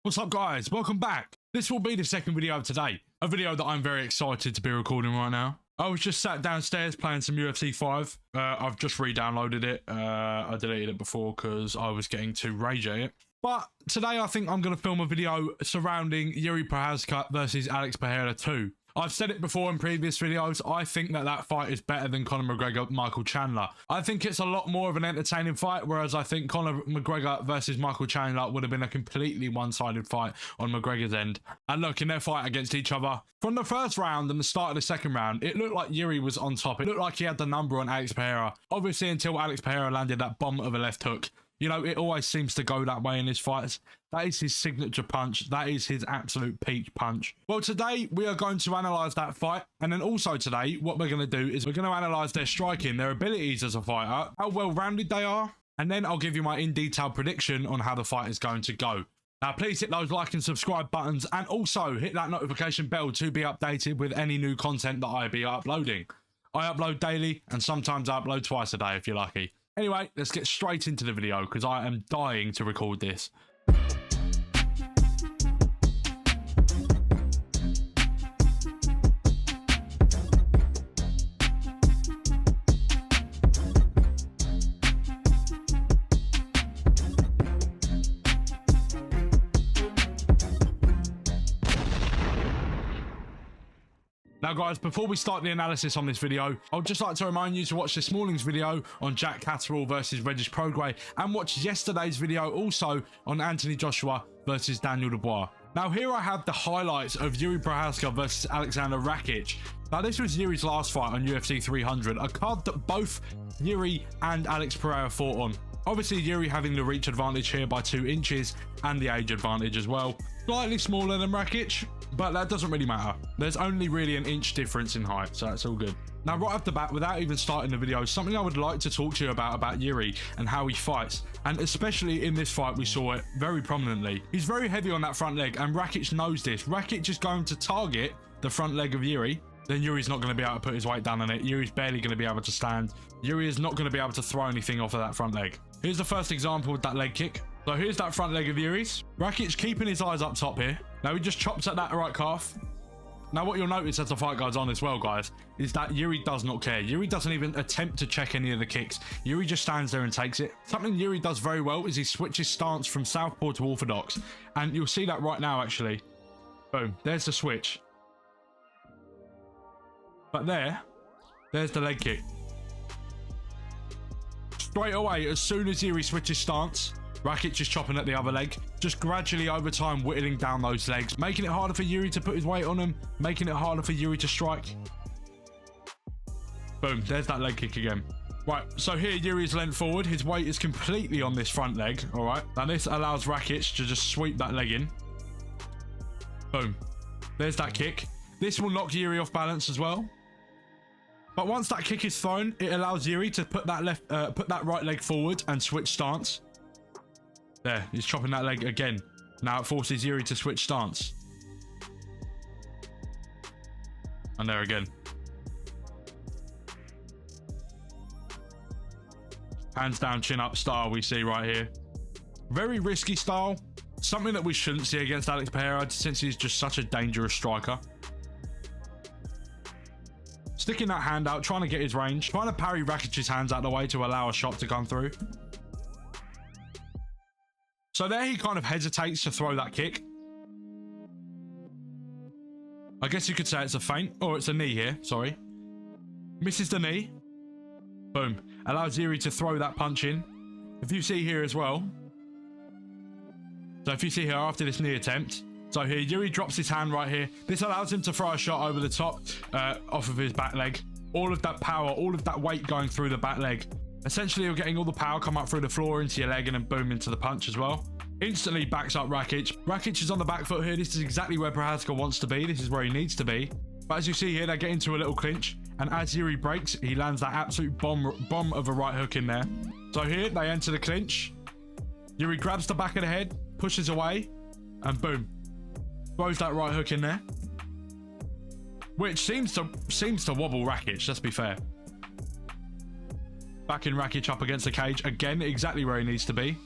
What's up guys, welcome back. This will be the second video of today, a video that I'm very excited to be recording right now. I was just sat downstairs playing some UFC 5. I've just re-downloaded it. I deleted it before because I was getting too rage at it. But today I think I'm going to film a video surrounding Jiri Prochazka versus Alex Pereira 2. I've said it before in previous videos, I think that fight is better than Conor McGregor-Michael Chandler. I think it's a lot more of an entertaining fight, whereas I think Conor McGregor versus Michael Chandler would have been a completely one-sided fight on McGregor's end. And look, in their fight against each other, from the first round and the start of the second round, it looked like Jiri was on top. It looked like he had the number on Alex Pereira. Obviously, until Alex Pereira landed that bomb of a left hook. You know, it always seems to go that way in his fights. That is his signature punch. That is his absolute peak punch. Well, today we are going to analyse that fight. And then also today, what we're going to do is we're going to analyse their striking, their abilities as a fighter, how well-rounded they are. And then I'll give you my in-detail prediction on how the fight is going to go. Now, please hit those like and subscribe buttons. And also hit that notification bell to be updated with any new content that I be uploading. I upload daily and sometimes I upload twice a day if you're lucky. Anyway, let's get straight into the video because I am dying to record this. Now guys, before we start the analysis on this video, I'd just like to remind you to watch this morning's video on Jack Catterall versus Regis Prograis and watch yesterday's video also on Anthony Joshua versus Daniel Dubois. Now here I have the highlights of Jiri Prochazka versus Alexander Rakic. Now this was Jiri's last fight on UFC 300, a card that both Jiri and Alex Pereira fought on. Obviously Jiri having the reach advantage here by 2 inches and the age advantage as well. Slightly smaller than Rakic, but that doesn't really matter. There's only really an inch difference in height, so that's all good. Now right off the bat, without even starting the video, something I would like to talk to you about Jiri and how he fights. And especially in this fight, we saw it very prominently. He's very heavy on that front leg, and Rakic knows this. Rakic is going to target the front leg of Jiri. Then Jiri's not going to be able to put his weight down on it. Jiri's barely going to be able to stand. Jiri is not going to be able to throw anything off of that front leg. Here's the first example with that leg kick. So here's that front leg of Jiri's. Rakic keeping his eyes up top here. Now he just chops at that right calf. Now what you'll notice as the fight goes on as well, guys, is that Jiri does not care. Jiri doesn't even attempt to check any of the kicks. Jiri just stands there and takes it. Something Jiri does very well is he switches stance from southpaw to orthodox. And you'll see that right now, actually. Boom, there's the switch. But there's the leg kick. Straight away, as soon as Jiri switches stance, Rakic is chopping at the other leg, just gradually over time whittling down those legs, making it harder for Jiri to put his weight on him, making it harder for Jiri to strike. Boom, there's that leg kick again. Right, so here Jiri is leant forward, his weight is completely on this front leg, all right? Now this allows Rakic to just sweep that leg in. Boom, there's that kick. This will knock Jiri off balance as well. But once that kick is thrown, it allows Jiri to put that right leg forward and switch stance. There, he's chopping that leg again. Now it forces Jiri to switch stance. And there again. Hands down, chin up style we see right here. Very risky style. Something that we shouldn't see against Alex Pereira since he's just such a dangerous striker. Sticking that hand out, trying to get his range. Trying to parry Rakic's hands out of the way to allow a shot to come through. So there he kind of hesitates to throw that kick. I guess you could say it's a feint. Or it's a knee here, sorry. Misses the knee. Boom. Allows Jiri to throw that punch in. If you see here as well. So if you see here after this knee attempt. So here, Jiri drops his hand right here. This allows him to throw a shot over the top off of his back leg. All of that power, all of that weight going through the back leg. Essentially, you're getting all the power come up through the floor into your leg and then boom into the punch as well. Instantly backs up Rakic. Rakic is on the back foot here. This is exactly where Prochazka wants to be. This is where he needs to be. But as you see here, they get into a little clinch. And as Jiri breaks, he lands that absolute bomb of a right hook in there. So here, they enter the clinch. Jiri grabs the back of the head, pushes away, and boom. Throws that right hook in there. Which seems to wobble Rakic, let's be fair. Backing Rakic up against the cage. Again, exactly where he needs to be.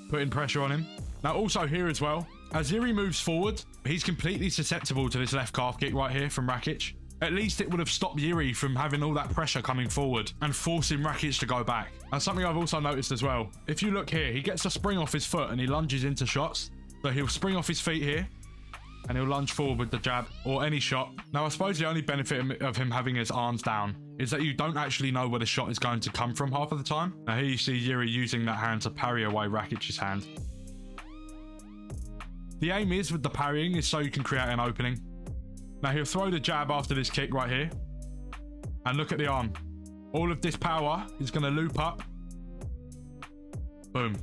Putting pressure on him. Now, also here as well, As Jiri moves forward, he's completely susceptible to this left calf kick right here from Rakic. At least it would have stopped Jiri from having all that pressure coming forward and forcing Rakic to go back. And something I've also noticed as well, if you look here, he gets a spring off his foot and he lunges into shots. So he'll spring off his feet here and he'll lunge forward with the jab or any shot. Now, I suppose the only benefit of him having his arms down is that you don't actually know where the shot is going to come from half of the time. Now, here you see Jiri using that hand to parry away Rakic's hand. The aim is with the parrying is so you can create an opening. Now, he'll throw the jab after this kick right here. And look at the arm. All of this power is going to loop up. Boom.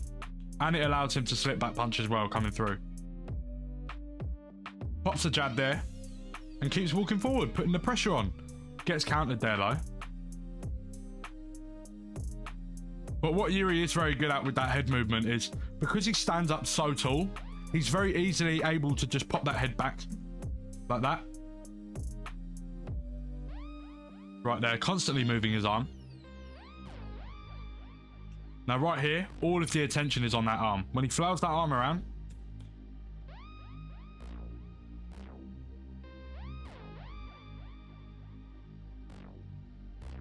And it allows him to slip back punch as well, coming through. Pops the jab there. And keeps walking forward, putting the pressure on. Gets countered there, though. But what Jiri is very good at with that head movement is, because he stands up so tall, he's very easily able to just pop that head back. Like that. Right there, constantly moving his arm. Now right here, all of the attention is on that arm. When he flails that arm around,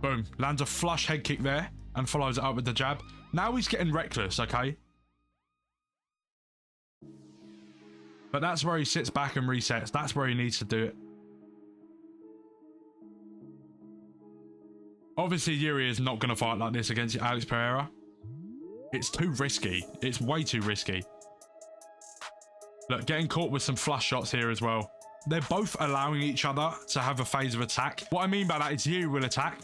boom, lands a flush head kick there and follows it up with the jab. Now he's getting reckless, okay? But that's where he sits back and resets. That's where he needs to do it. Obviously, Jiri is not going to fight like this against Alex Pereira. It's too risky. It's way too risky. Look, getting caught with some flush shots here as well. They're both allowing each other to have a phase of attack. What I mean by that is Jiri will attack,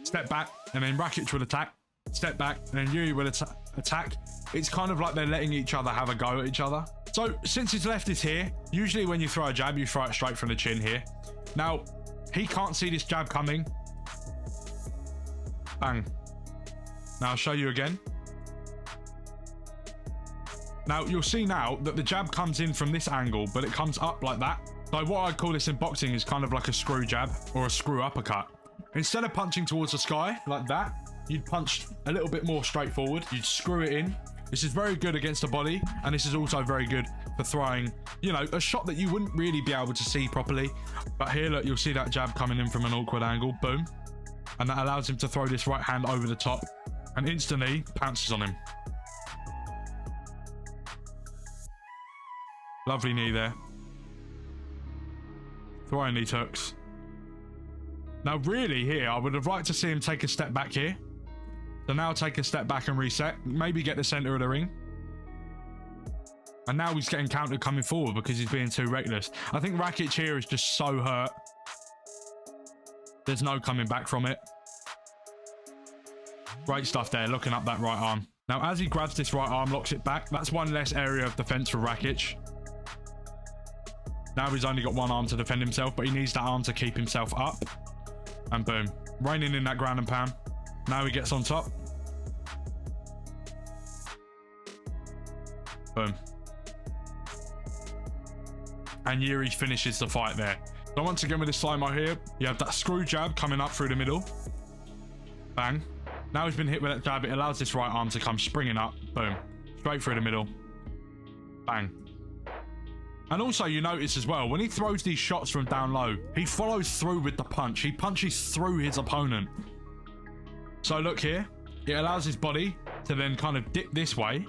step back, and then Rakic will attack, step back, and then Jiri will attack. It's kind of like they're letting each other have a go at each other. So, since his left is here, usually when you throw a jab, you throw it straight from the chin here. Now, he can't see this jab coming. Bang. Now I'll show you again. Now you'll see now that the jab comes in from this angle, but it comes up like that. So what I'd call this in boxing is kind of like a screw jab or a screw uppercut. Instead of punching towards the sky like that, you'd punch a little bit more straightforward. You'd screw it in. This is very good against the body, and this is also very good for throwing, you know, a shot that you wouldn't really be able to see properly. But here, look, you'll see that jab coming in from an awkward angle. Boom. And that allows him to throw this right hand over the top and instantly pounces on him. Lovely knee there. Throwing these hooks. Now really here, I would have liked to see him take a step back here. So now take a step back and reset. Maybe get the center of the ring. And now he's getting countered coming forward because he's being too reckless. I think Rakic here is just so hurt. There's no coming back from it. Great stuff there, looking up that right arm. Now, as he grabs this right arm, locks it back, that's one less area of defense for Rakic. Now he's only got one arm to defend himself, but he needs that arm to keep himself up. And boom, reining in that ground and pound. Now he gets on top. Boom. And Jiri finishes the fight there. So once again with this slow-mo here, you have that screw jab coming up through the middle. Bang. Now he's been hit with that jab. It allows this right arm to come springing up. Boom. Straight through the middle. Bang. And also you notice as well, when he throws these shots from down low, he follows through with the punch. He punches through his opponent. So look here. It allows his body to then kind of dip this way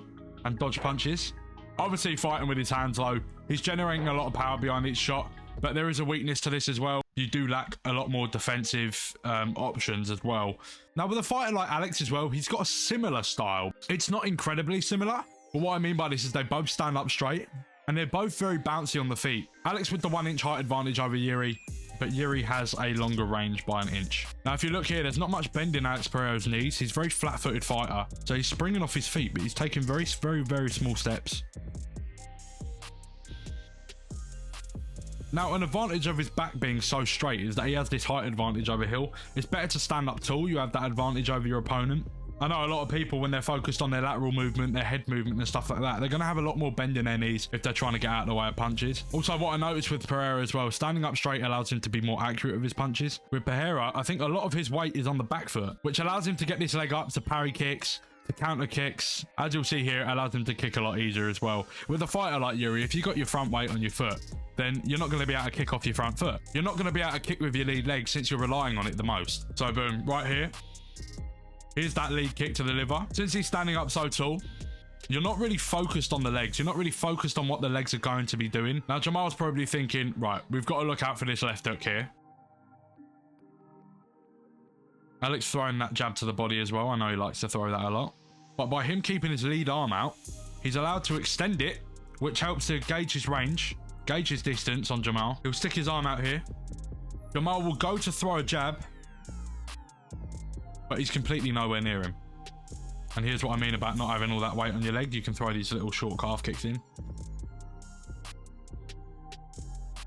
and dodge punches. Obviously fighting with his hands low, he's generating a lot of power behind each shot. But there is a weakness to this as well. You do lack a lot more defensive options as well. Now with a fighter like Alex as well, he's got a similar style. It's not incredibly similar, but what I mean by this is they both stand up straight and they're both very bouncy on the feet. Alex with the 1 inch height advantage over Jiri, but Jiri has a longer range by 1 inch. Now if you look here, there's not much bend in Alex Pereira's knees. He's a very flat-footed fighter. So he's springing off his feet, but he's taking very small steps. Now, an advantage of his back being so straight is that he has this height advantage over Hill. It's better to stand up tall. You have that advantage over your opponent. I know a lot of people, when they're focused on their lateral movement, their head movement and stuff like that, they're going to have a lot more bend in their knees if they're trying to get out of the way of punches. Also, what I noticed with Pereira as well, standing up straight allows him to be more accurate with his punches. With Pereira, I think a lot of his weight is on the back foot, which allows him to get this leg up to parry kicks, The counter kicks, as you'll see here, it allows him to kick a lot easier as well. With a fighter like Jiri, if you got your front weight on your foot, then you're not going to be able to kick off your front foot. You're not going to be able to kick with your lead leg since you're relying on it the most. So boom, right here. Here's that lead kick to the liver. Since he's standing up so tall, you're not really focused on the legs. You're not really focused on what the legs are going to be doing. Now, Jamal's probably thinking, right, we've got to look out for this left hook here. Alex throwing that jab to the body as well. I know he likes to throw that a lot. But by him keeping his lead arm out, he's allowed to extend it, which helps to gauge his range, gauge his distance on Jamal. He'll stick his arm out here. Jamal will go to throw a jab, but he's completely nowhere near him. And here's what I mean about not having all that weight on your leg. You can throw these little short calf kicks in.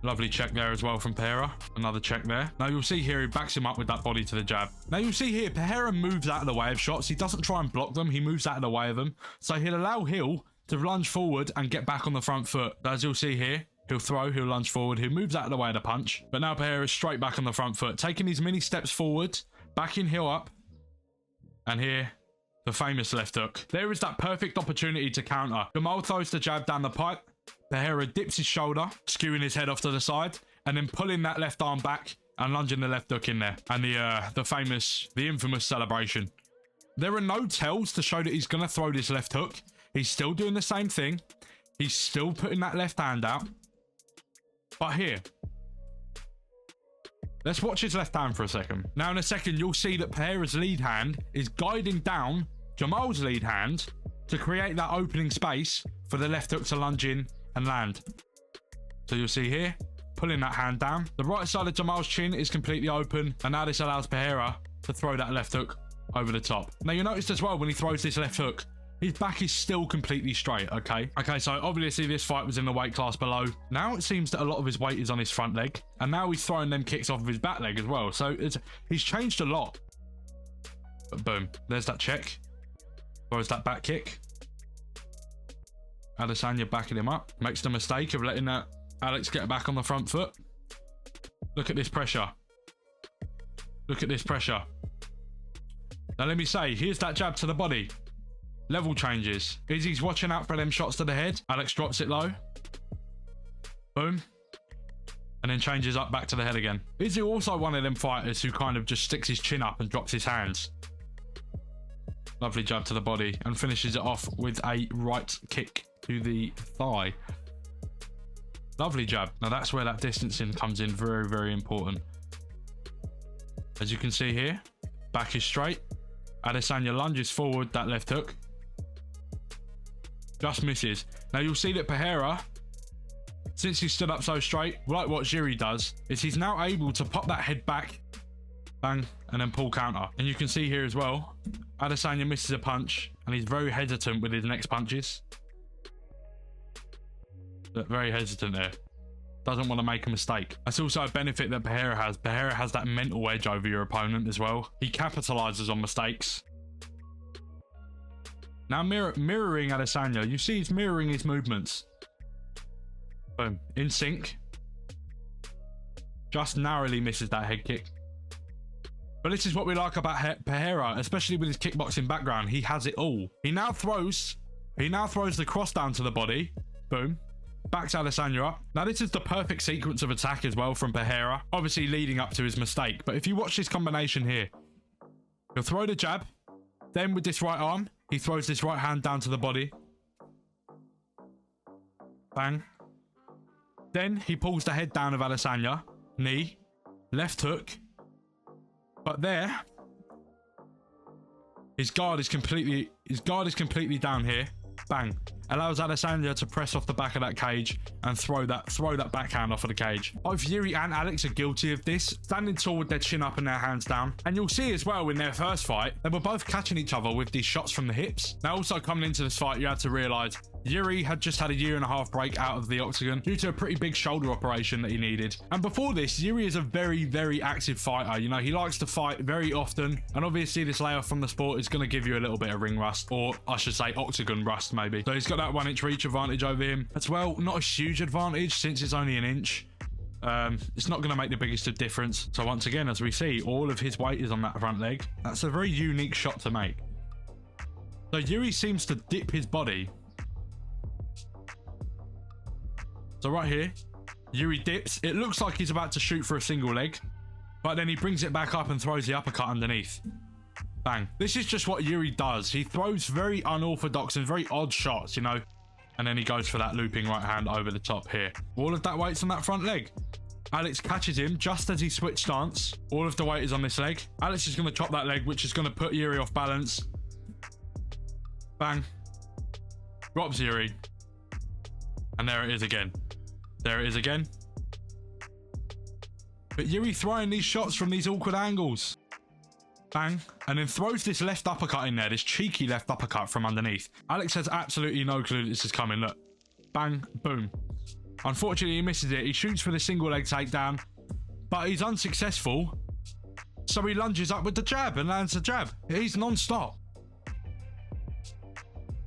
Lovely check there as well from Pereira. Another check there. Now you'll see here he backs him up with that body to the jab. Now you'll see here Pereira moves out of the way of shots. He doesn't try and block them. He moves out of the way of them. So he'll allow Hill to lunge forward and get back on the front foot. As you'll see here, he'll throw, he'll lunge forward, he moves out of the way of the punch. But now Pereira is straight back on the front foot, taking these mini steps forward, backing Hill up. And here, the famous left hook. There is that perfect opportunity to counter. Jamal throws the jab down the pipe. Pereira dips his shoulder, skewing his head off to the side, and then pulling that left arm back and lunging the left hook in there. And the infamous celebration. There are no tells to show that he's going to throw this left hook. He's still doing the same thing. He's still putting that left hand out. But here, let's watch his left hand for a second. Now in a second, you'll see that Pereira's lead hand is guiding down Jamal's lead hand to create that opening space for the left hook to lunge in and land. So you'll see here, pulling that hand down. The right side of Jamal's chin is completely open, and now this allows Pereira to throw that left hook over the top. Now you noticed as well when he throws this left hook, his back is still completely straight, okay? Okay, so obviously this fight was in the weight class below. Now it seems that a lot of his weight is on his front leg, and now he's throwing them kicks off of his back leg as well. So he's changed a lot. But boom, there's that check. Throws that back kick. Adesanya backing him up. Makes the mistake of letting that Alex get back on the front foot. Look at this pressure. Look at this pressure. Now let me say, here's that jab to the body. Level changes. Izzy's watching out for them shots to the head. Alex drops it low. Boom. And then changes up back to the head again. Izzy also one of them fighters who kind of just sticks his chin up and drops his hands. Lovely jab to the body and finishes it off with a right kick to the thigh. Lovely jab. Now that's where that distancing comes in very, very important. As you can see here, back is straight. Adesanya lunges forward, that left hook. Just misses. Now you'll see that Pereira, since he stood up so straight, like what Jiri does, is he's now able to pop that head back, bang, and then pull counter. And you can see here as well, Adesanya misses a punch, and he's very hesitant with his next punches. But very hesitant there. Doesn't want to make a mistake. That's also a benefit that Pereira has. Pereira has that mental edge over your opponent as well. He capitalizes on mistakes. Now mirroring Adesanya, you see he's mirroring his movements. Boom, in sync. Just narrowly misses that head kick. But this is what we like about Pereira, especially with his kickboxing background. He has it all. He now throws the cross down to the body. Boom. Backs Adesanya up. Now this is the perfect sequence of attack as well from Pereira, obviously leading up to his mistake. But if you watch this combination here, he'll throw the jab, then with this right arm, he throws this right hand down to the body. Bang. Then he pulls the head down of Adesanya, knee, left hook. But there, his guard is completely down here. Bang. Allows Adesanya to press off the back of that cage and throw that backhand off of the cage. Both Jiri and Alex are guilty of this, standing tall with their chin up and their hands down. And you'll see as well in their first fight, they were both catching each other with these shots from the hips. Now also coming into this fight, you had to realise Jiri had just had a 1.5 year break out of the octagon due to a pretty big shoulder operation that he needed. And before this, Jiri is a very, very active fighter. You know, he likes to fight very often. And obviously this layoff from the sport is going to give you a little bit of ring rust, or I should say octagon rust maybe. So he's got that 1 inch reach advantage over him. As well, not a huge advantage since it's only 1 inch. It's not going to make the biggest of difference. So once again, as we see, all of his weight is on that front leg. That's a very unique shot to make. So Jiri seems to dip his body. So right here, Jiri dips. It looks like he's about to shoot for a single leg, but then he brings it back up and throws the uppercut underneath. Bang. This is just what Jiri does. He throws very unorthodox and very odd shots, you know, and then he goes for that looping right hand over the top here. All of that weight's on that front leg. Alex catches him just as he switched stance. All of the weight is on this leg. Alex is going to chop that leg, which is going to put Jiri off balance. Bang. Drops Jiri. And there it is again. There it is again. But Jiri throwing these shots from these awkward angles. Bang. And then throws this left uppercut in there, this cheeky left uppercut from underneath. Alex has absolutely no clue this is coming. Look. Bang. Boom. Unfortunately, he misses it. He shoots for the single leg takedown, but he's unsuccessful. So he lunges up with the jab and lands the jab. He's non-stop.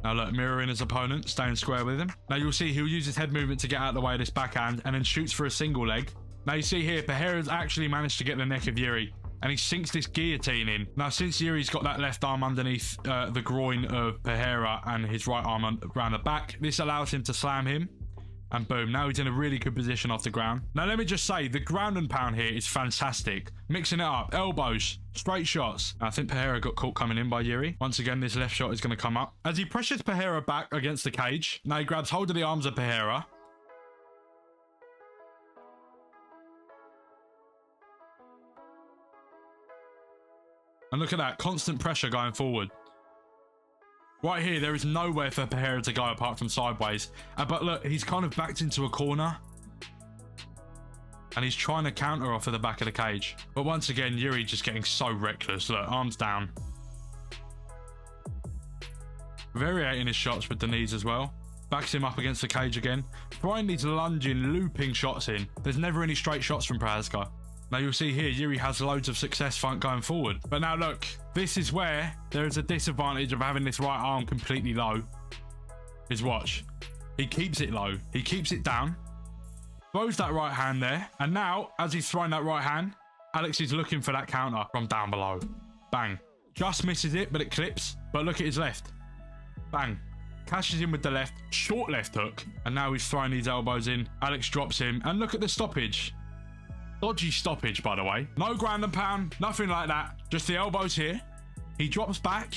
Now look, mirroring his opponent, staying square with him. Now you'll see he'll use his head movement to get out of the way of this backhand and then shoots for a single leg. Now you see here, Pereira's actually managed to get the neck of Jiri and he sinks this guillotine in. Now since Jiri's got that left arm underneath the groin of Pereira and his right arm around the back, this allows him to slam him. And boom, now he's in a really good position off the ground. Now let me just say, the ground and pound here is fantastic. Mixing it up, elbows, straight shots. I think Pereira got caught coming in by Jiri. Once again, this left shot is going to come up. As he pressures Pereira back against the cage, now he grabs hold of the arms of Pereira. And look at that, constant pressure going forward. Right here, there is nowhere for Pereira to go apart from sideways. But look, he's kind of backed into a corner. And he's trying to counter off of the back of the cage. But once again, Jiri just getting so reckless. Look, arms down. Variating his shots with the knees as well. Backs him up against the cage again. Throwing these lunging, looping shots in. There's never any straight shots from Prochazka. Now you'll see here, Jiri has loads of success going forward. But now look, this is where there is a disadvantage of having this right arm completely low. Is watch. He keeps it low. He keeps it down. Throws that right hand there. And now, as he's throwing that right hand, Alex is looking for that counter from down below. Bang. Just misses it, but it clips. But look at his left. Bang. Cashes in with the left. Short left hook. And now he's throwing these elbows in. Alex drops him. And look at the stoppage. Dodgy stoppage, by the way. No ground and pound, nothing like that. Just the elbows here. He drops back.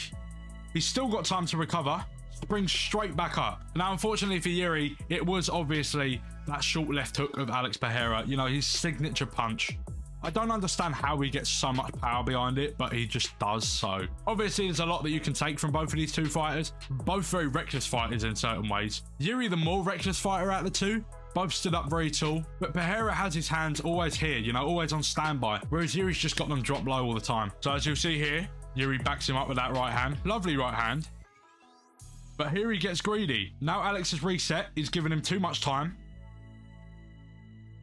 He's still got time to recover. Springs straight back up. Now, unfortunately for Jiri, it was obviously that short left hook of Alex Pereira. You know, his signature punch. I don't understand how he gets so much power behind it, but he just does so. Obviously, there's a lot that you can take from both of these two fighters. Both very reckless fighters in certain ways. Jiri, the more reckless fighter out of the two. Both stood up very tall, but Pereira has his hands always here, you know, always on standby, whereas Jiri's just got them dropped low all the time. So as you'll see here, Jiri backs him up with that right hand. Lovely right hand. But here he gets greedy. Now Alex has reset. He's given him too much time.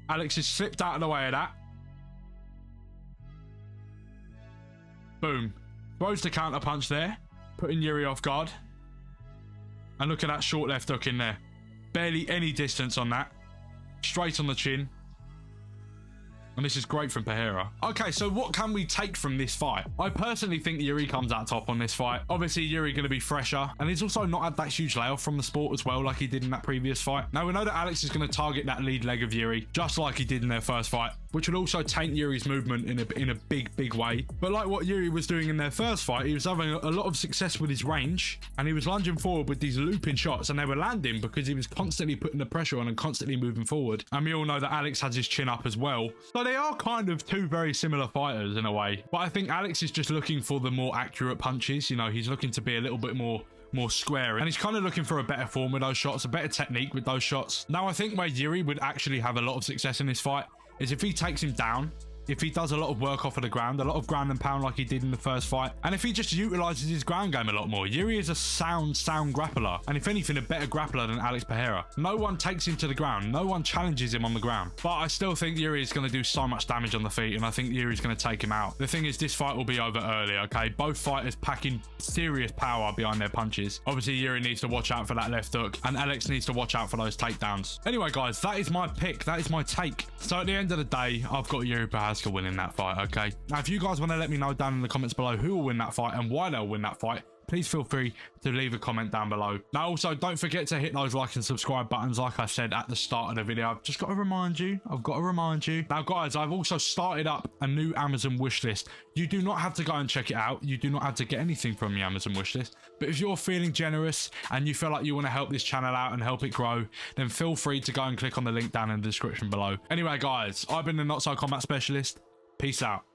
Alex has slipped out of the way of that. Boom. Throws the counter punch there, putting Jiri off guard. And look at that short left hook in there. Barely any distance on that. Straight on the chin. And this is great from Pereira. Okay, so what can we take from this fight? I personally think Jiri comes out top on this fight. Obviously, Jiri going to be fresher. And he's also not had that huge layoff from the sport as well, like he did in that previous fight. Now, we know that Alex is going to target that lead leg of Jiri, just like he did in their first fight, which will also taint Jiri's movement in a big way. But like what Jiri was doing in their first fight, he was having a lot of success with his range. And he was lunging forward with these looping shots. And they were landing because he was constantly putting the pressure on and constantly moving forward. And we all know that Alex has his chin up as well. So they are kind of two very similar fighters in a way, but I think Alex is just looking for the more accurate punches. You know, he's looking to be a little bit more square, and he's kind of looking for a better form with those shots, a better technique with those shots. Now I think where Jiri would actually have a lot of success in this fight is if he takes him down, if he does a lot of work off of the ground, a lot of ground and pound like he did in the first fight, and if he just utilizes his ground game a lot more. Jiri is a sound grappler, and if anything, a better grappler than Alex Pereira. No one takes him to the ground, no one challenges him on the ground, but I still think Jiri is going to do so much damage on the feet, and I think Jiri is going to take him out. The thing is, this fight will be over early, okay? Both fighters packing serious power behind their punches. Obviously, Jiri needs to watch out for that left hook, and Alex needs to watch out for those takedowns. Anyway, guys, that is my pick. That is my take. So at the end of the day, I've got Jiri Prochazka winning that fight. Okay, now if you guys want to let me know down in the comments below who will win that fight and why they'll win that fight, please feel free to leave a comment down below. Now also don't forget to hit those like and subscribe buttons like I said at the start of the video. I've just got to remind you. Now guys, I've also started up a new Amazon wishlist. You do not have to go and check it out. You do not have to get anything from the Amazon wishlist. But if you're feeling generous and you feel like you want to help this channel out and help it grow, then feel free to go and click on the link down in the description below. Anyway guys, I've been the Not So Combat Specialist. Peace out.